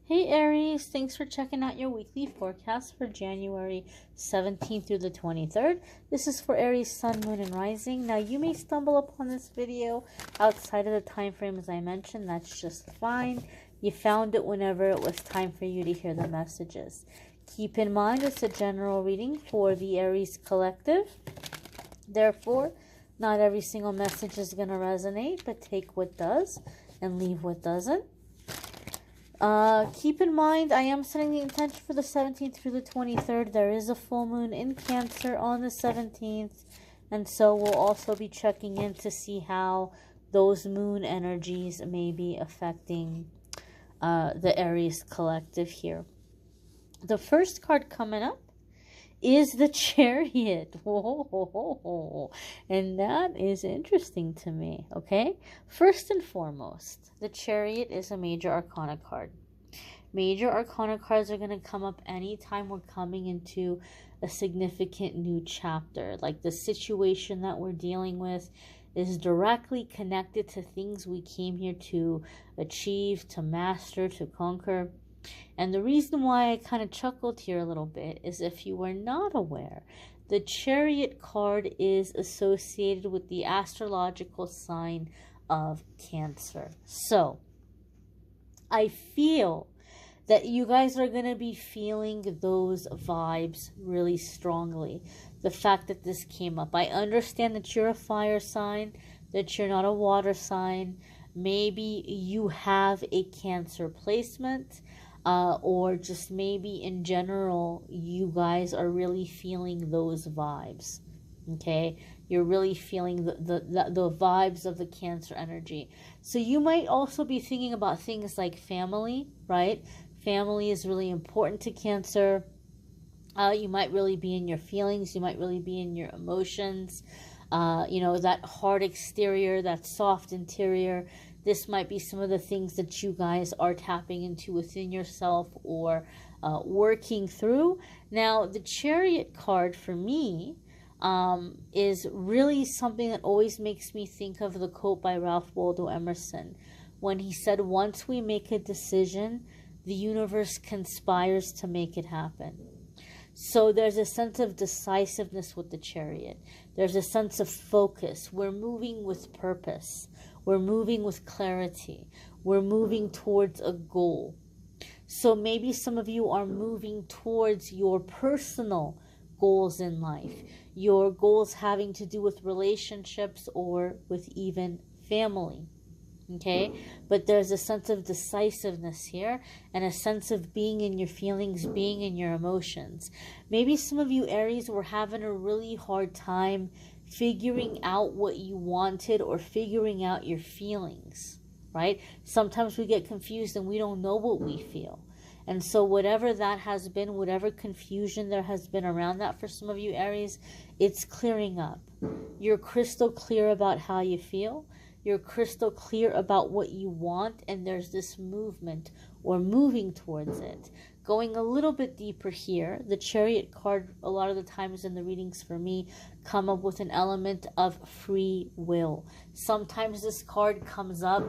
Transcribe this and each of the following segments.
Hey Aries, thanks for checking out your weekly forecast for January 17th through the 23rd. This is for Aries, Sun, Moon, and Rising. Now you may stumble upon this video outside of the time frame as I mentioned. That's just fine. You found it whenever it was time for you to hear the messages. Keep in mind it's a general reading for the Aries collective. Therefore, not every single message is going to resonate, but take what does and leave what doesn't. Keep in mind, I am setting the intention for the 17th through the 23rd. There is a full moon in Cancer on the 17th. And so we'll also be checking in to see how those moon energies may be affecting the Aries collective here. The first card coming up is the Chariot. Whoa. And that is interesting to me, okay? First and foremost, the Chariot is a major arcana card. Major arcana cards are going to come up anytime we're coming into a significant new chapter. Like the situation that we're dealing with is directly connected to things we came here to achieve, to master, to conquer. And the reason why I kind of chuckled here a little bit is if you were not aware, the Chariot card is associated with the astrological sign of Cancer. So, I feel that you guys are going to be feeling those vibes really strongly. The fact that this came up. I understand that you're a fire sign, that you're not a water sign. Maybe you have a Cancer placement. Or just maybe in general, you guys are really feeling those vibes, okay? You're really feeling the vibes of the Cancer energy. So you might also be thinking about things like family, right? Family is really important to Cancer. You might really be in your feelings. You might really be in your emotions. You know, that hard exterior, that soft interior. This might be some of the things that you guys are tapping into within yourself or working through. Now, the Chariot card for me is really something that always makes me think of the quote by Ralph Waldo Emerson when he said, once we make a decision, the universe conspires to make it happen. So there's a sense of decisiveness with the Chariot. There's a sense of focus. We're moving with purpose. We're moving with clarity. We're moving towards a goal. So maybe some of you are moving towards your personal goals in life. Your goals having to do with relationships or with even family. Okay? But there's a sense of decisiveness here and a sense of being in your feelings, being in your emotions. Maybe some of you Aries were having a really hard time figuring out what you wanted or figuring out your feelings, right? Sometimes we get confused and we don't know what we feel. And so whatever that has been, whatever confusion there has been around that for some of you Aries, it's clearing up. You're crystal clear about how you feel. You're crystal clear about what you want, and there's this movement or moving towards it. Going a little bit deeper here, the Chariot card, a lot of the times in the readings for me, come up with an element of free will. Sometimes this card comes up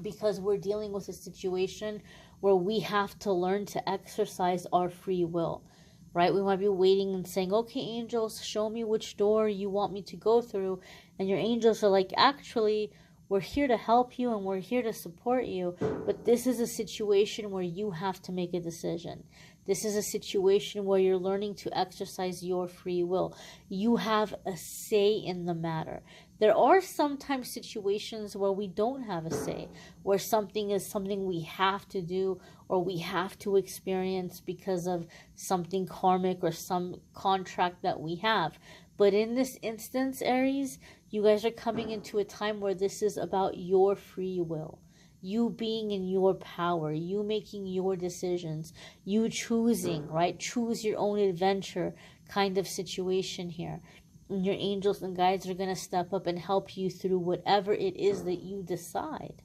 because we're dealing with a situation where we have to learn to exercise our free will, right? We might be waiting and saying, okay, angels, show me which door you want me to go through. And your angels are like, actually, we're here to help you and we're here to support you, but this is a situation where you have to make a decision. This is a situation where you're learning to exercise your free will. You have a say in the matter. There are sometimes situations where we don't have a say, where something is something we have to do or we have to experience because of something karmic or some contract that we have. But in this instance, Aries, you guys are coming into a time where this is about your free will. You being in your power, you making your decisions, you choosing, right? Choose your own adventure kind of situation here. And your angels and guides are going to step up and help you through whatever it is that you decide.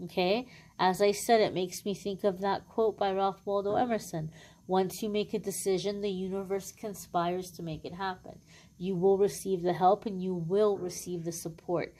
Okay? As I said, it makes me think of that quote by Ralph Waldo Emerson. Once you make a decision, the universe conspires to make it happen. You will receive the help and you will receive the support.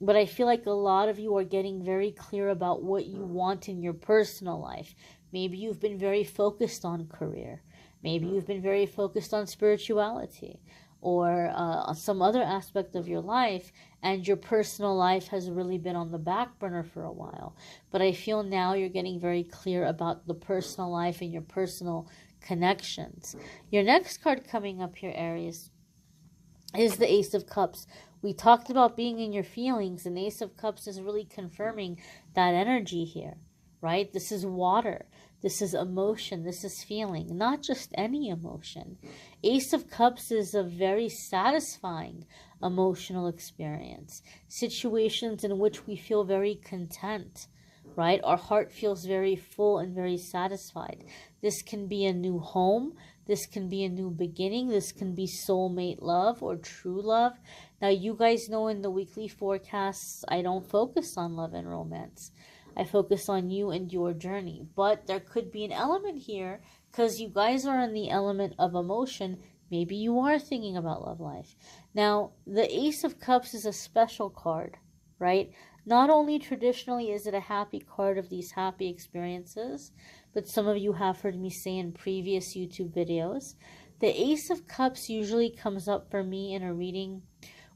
But I feel like a lot of you are getting very clear about what you want in your personal life. Maybe you've been very focused on career. Maybe you've been very focused on spirituality or some other aspect of your life, and your personal life has really been on the back burner for a while. But I feel now you're getting very clear about the personal life and your personal connections. Your next card coming up here, Aries, is the Ace of Cups. We talked about being in your feelings, and Ace of Cups is really confirming that energy here, right? This is water. This is emotion. This is feeling, not just any emotion. Ace of Cups is a very satisfying emotional experience. Situations in which we feel very content, right? Our heart feels very full and very satisfied. This can be a new home. This can be a new beginning. This can be soulmate love or true love. Now, you guys know in the weekly forecasts, I don't focus on love and romance. I focus on you and your journey. But there could be an element here, because you guys are in the element of emotion. Maybe you are thinking about love life. Now, the Ace of Cups is a special card, right? Not only traditionally is it a happy card of these happy experiences, but some of you have heard me say in previous YouTube videos, the Ace of Cups usually comes up for me in a reading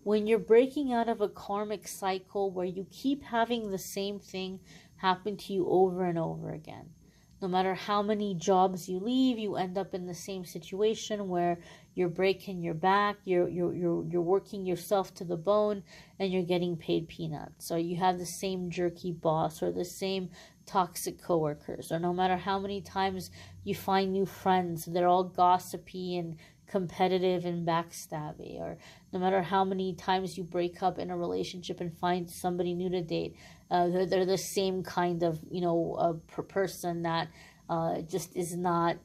when you're breaking out of a karmic cycle where you keep having the same thing happen to you over and over again. No matter how many jobs you leave, you end up in the same situation where you're breaking your back, you're working yourself to the bone, and you're getting paid peanuts. Or you have the same jerky boss, or the same toxic coworkers, or no matter how many times you find new friends, they're all gossipy and competitive and backstabby, or no matter how many times you break up in a relationship and find somebody new to date, they're the same kind of, person that just is not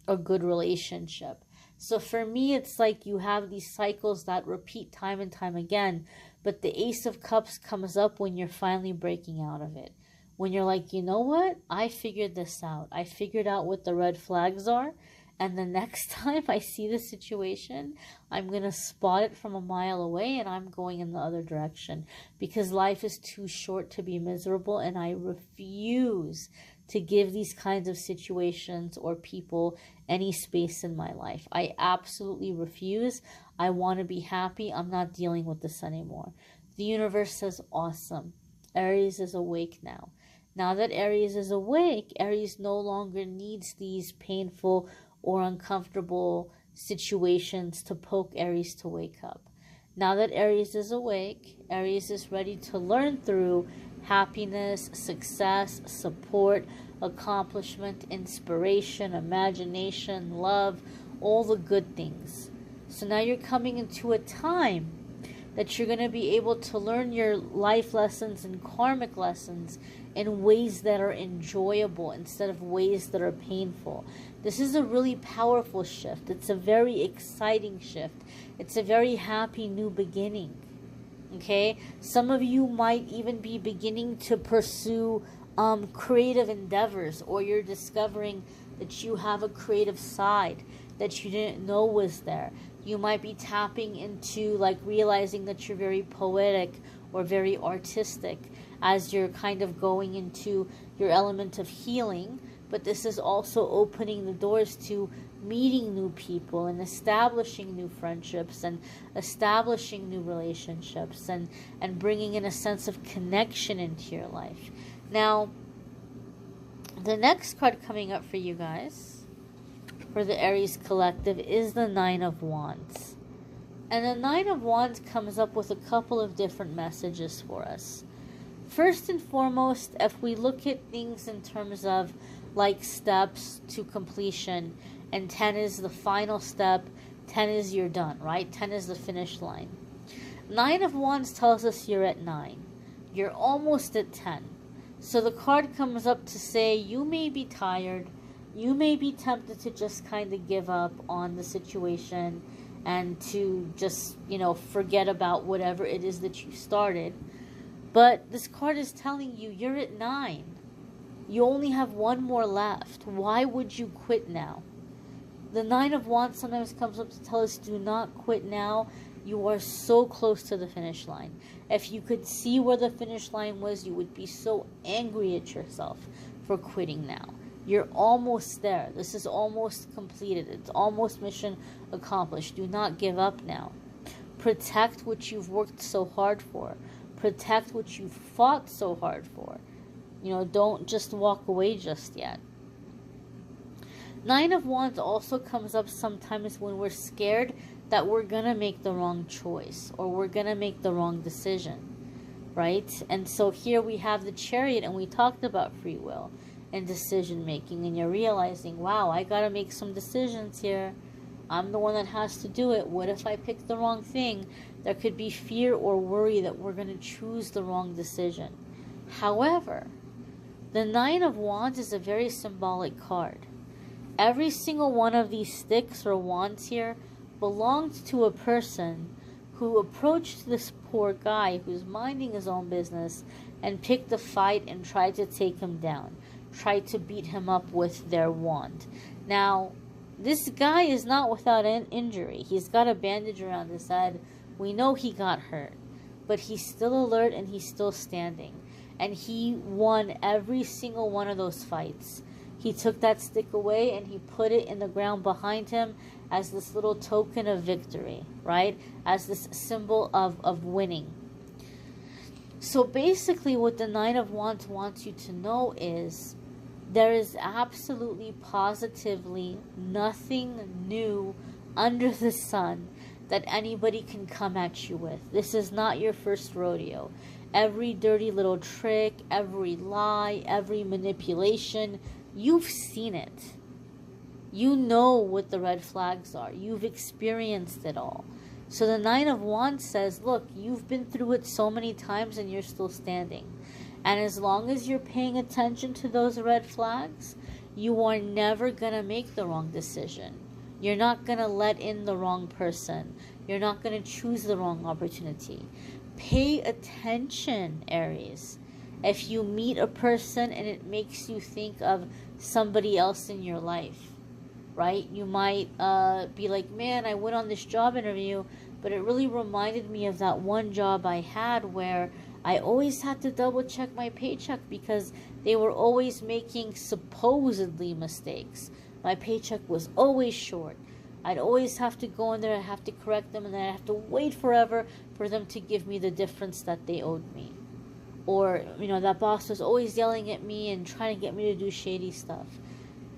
a good relationship. So for me, it's like you have these cycles that repeat time and time again, but the Ace of Cups comes up when you're finally breaking out of it. When you're like, you know what? I figured this out. I figured out what the red flags are. And the next time I see the situation, I'm going to spot it from a mile away, and I'm going in the other direction. Because life is too short to be miserable, and I refuse to give these kinds of situations or people any space in my life. I absolutely refuse. I want to be happy. I'm not dealing with this anymore. The universe says, awesome. Aries is awake now. Now that Aries is awake, Aries no longer needs these painful or uncomfortable situations to poke Aries to wake up. Now that Aries is awake, Aries is ready to learn through happiness, success, support, accomplishment, inspiration, imagination, love, all the good things. So now you're coming into a time that you're going to be able to learn your life lessons and karmic lessons in ways that are enjoyable instead of ways that are painful. This is a really powerful shift. It's a very exciting shift. It's a very happy new beginning. Okay? Some of you might even be beginning to pursue creative endeavors, or you're discovering that you have a creative side that you didn't know was there. You might be tapping into, realizing that you're very poetic or very artistic as you're kind of going into your element of healing. But this is also opening the doors to meeting new people and establishing new friendships and establishing new relationships and bringing in a sense of connection into your life. Now, the next card coming up for you guys, for the Aries collective, is the Nine of Wands. And the Nine of Wands comes up with a couple of different messages for us. First and foremost, if we look at things in terms of steps to completion, and 10 is the final step, 10 is you're done, right? 10 is the finish line. Nine of Wands tells us you're at 9. You're almost at 10. So the card comes up to say you may be tired. You may be tempted to just kind of give up on the situation and to just, forget about whatever it is that you started. But this card is telling you you're at 9. You only have one more left. Why would you quit now? The Nine of Wands sometimes comes up to tell us do not quit now. You are so close to the finish line. If you could see where the finish line was, you would be so angry at yourself for quitting now. You're almost there. This is almost completed. It's almost mission accomplished. Do not give up now. Protect what you've worked so hard for. Protect what you've fought so hard for. You know, don't just walk away just yet. Nine of Wands also comes up sometimes when we're scared that we're going to make the wrong choice or we're going to make the wrong decision, right? And so here we have the Chariot, and we talked about free will and decision making, and you're realizing, wow, I got to make some decisions here. I'm the one that has to do it. What if I pick the wrong thing? There could be fear or worry that we're going to choose the wrong decision. However, the Nine of Wands is a very symbolic card. Every single one of these sticks or wands here belonged to a person who approached this poor guy who's minding his own business and picked a fight and tried to take him down, tried to beat him up with their wand. Now, this guy is not without an injury. He's got a bandage around his head. We know he got hurt, but he's still alert and he's still standing. And he won every single one of those fights. He took that stick away and he put it in the ground behind him as this little token of victory, right? As this symbol of winning. So basically what the Nine of Wands wants you to know is there is absolutely positively nothing new under the sun that anybody can come at you with. This is not your first rodeo. Every dirty little trick, every lie, every manipulation, you've seen it. You know what the red flags are. You've experienced it all. So the Nine of Wands says, look, you've been through it so many times and you're still standing. And as long as you're paying attention to those red flags, you are never going to make the wrong decision. You're not going to let in the wrong person. You're not going to choose the wrong opportunity. Pay attention, Aries. If you meet a person and it makes you think of somebody else in your life, right? You might be like, man, I went on this job interview, but it really reminded me of that one job I had where I always had to double check my paycheck because they were always making supposedly mistakes. My paycheck was always short. I'd always have to go in there, I'd have to correct them, and then I'd have to wait forever for them to give me the difference that they owed me. Or, you know, that boss was always yelling at me and trying to get me to do shady stuff.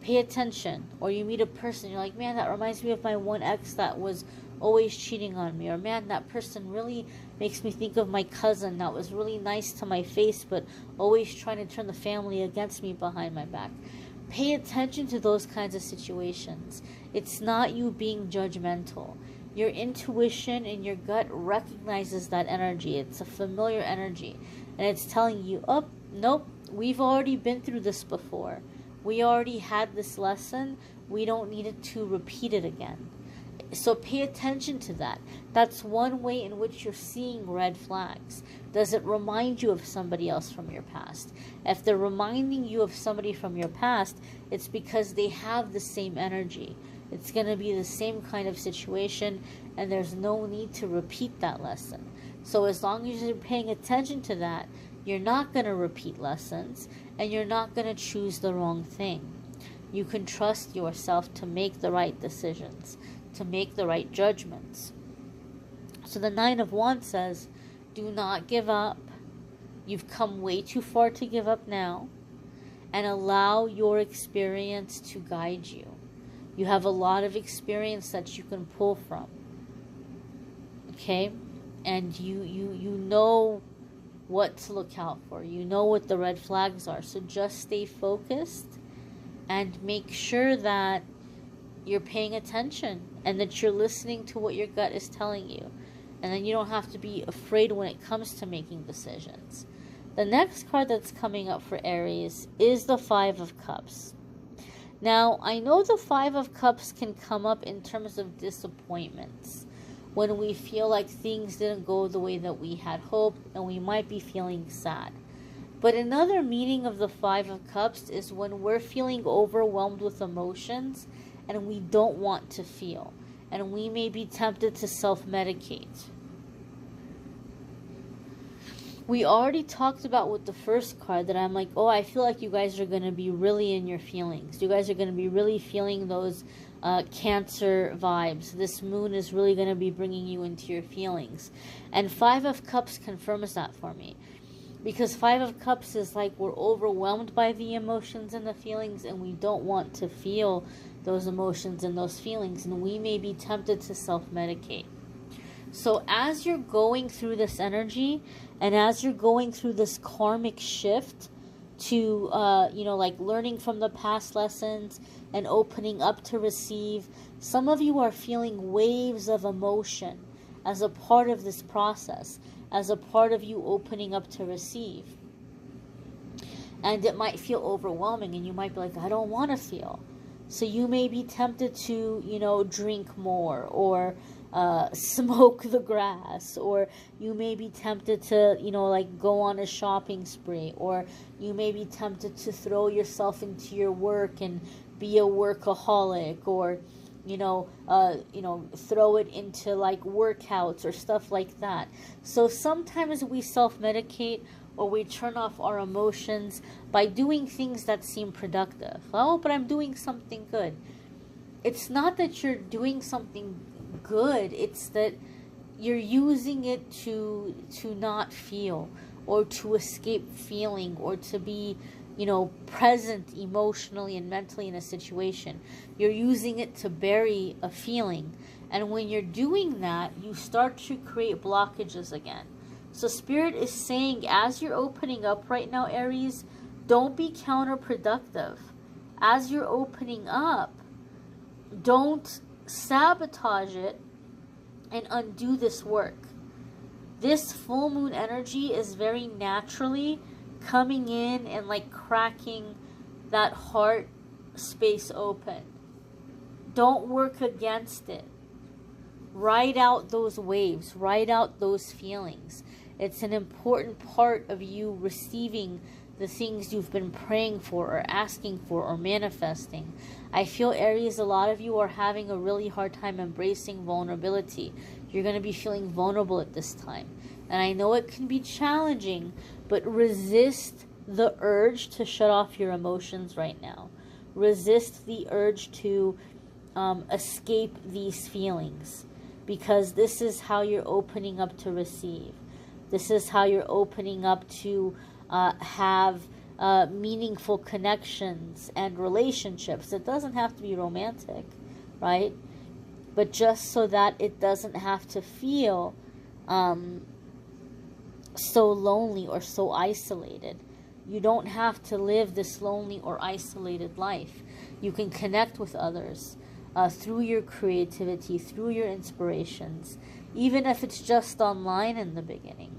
Pay attention. Or you meet a person, you're like, man, that reminds me of my one ex that was always cheating on me. Or, man, that person really makes me think of my cousin that was really nice to my face but always trying to turn the family against me behind my back. Pay attention to those kinds of situations. It's not you being judgmental. Your intuition and your gut recognizes that energy. It's a familiar energy. And it's telling you, oh, nope, we've already been through this before. We already had this lesson. We don't need it to repeat it again. So pay attention to that. That's one way in which you're seeing red flags. Does it remind you of somebody else from your past? If they're reminding you of somebody from your past, it's because they have the same energy. It's going to be the same kind of situation, and there's no need to repeat that lesson. So as long as you're paying attention to that, you're not going to repeat lessons, and you're not going to choose the wrong thing. You can trust yourself to make the right decisions, to make the right judgments. So the Nine of Wands says, do not give up. You've come way too far to give up now, and allow your experience to guide you. You have a lot of experience that you can pull from. Okay? And you know what to look out for. You know what the red flags are. So just stay focused and make sure that you're paying attention and that you're listening to what your gut is telling you. And then you don't have to be afraid when it comes to making decisions. The next card that's coming up for Aries is the Five of Cups. Now, I know the Five of Cups can come up in terms of disappointments, when we feel like things didn't go the way that we had hoped and we might be feeling sad. But another meaning of the Five of Cups is when we're feeling overwhelmed with emotions and we don't want to feel. and we may be tempted to self-medicate. We already talked about with the first card that I'm like, oh, I feel like you guys are going to be really in your feelings. You guys are going to be really feeling those Cancer vibes. This moon is really going to be bringing you into your feelings. And 5 of Cups confirms that for me. Because 5 of Cups is like we're overwhelmed by the emotions and the feelings, and we don't want to feel those emotions and those feelings, and we may be tempted to self-medicate. So as you're going through this energy, and as you're going through this karmic shift to, like learning from the past lessons and opening up to receive, some of you are feeling waves of emotion as a part of this process, as a part of you opening up to receive. And it might feel overwhelming, and you might be like, I don't want to feel. So you may be tempted to, drink more, or smoke the grass, or you may be tempted to, go on a shopping spree, or you may be tempted to throw yourself into your work and be a workaholic, or, throw it into like workouts or stuff like that. So sometimes we self-medicate, or we turn off our emotions by doing things that seem productive. Oh, but I'm doing something good. It's not that you're doing something good, it's that you're using it to not feel, or to escape feeling, or to be present emotionally and mentally in a situation. You're using it to bury a feeling, and when you're doing that, you start to create blockages again. So Spirit is saying, as you're opening up right now, Aries, don't be counterproductive. As you're opening up, don't sabotage it and undo this work. This full moon energy is very naturally coming in and like cracking that heart space open. Don't work against it. Ride out those waves. Ride out those feelings. It's an important part of you receiving the things you've been praying for, or asking for, or manifesting. I feel, Aries, a lot of you are having a really hard time embracing vulnerability. You're going to be feeling vulnerable at this time. And I know it can be challenging, but resist the urge to shut off your emotions right now. Resist the urge to escape these feelings, because this is how you're opening up to receive. This is how you're opening up to have meaningful connections and relationships. It doesn't have to be romantic, right? But just so that it doesn't have to feel so lonely or so isolated. You don't have to live this lonely or isolated life. You can connect with others through your creativity, through your inspirations, even if it's just online in the beginning.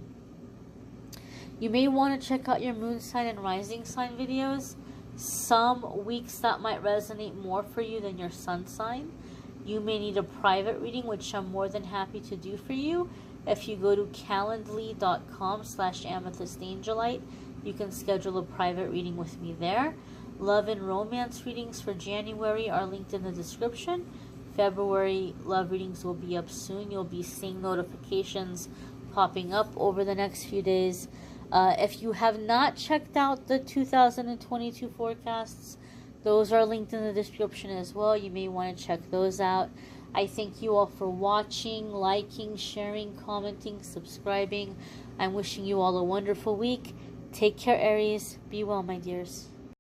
You may want to check out your moon sign and rising sign videos. Some weeks that might resonate more for you than your sun sign. You may need a private reading, which I'm more than happy to do for you. If you go to calendly.com/amethystangelite, you can schedule a private reading with me there. Love and romance readings for January are linked in the description. February love readings will be up soon. You'll be seeing notifications popping up over the next few days. If you have not checked out the 2022 forecasts, those are linked in the description as well. You may want to check those out. I thank you all for watching, liking, sharing, commenting, subscribing. I'm wishing you all a wonderful week. Take care, Aries. Be well, my dears.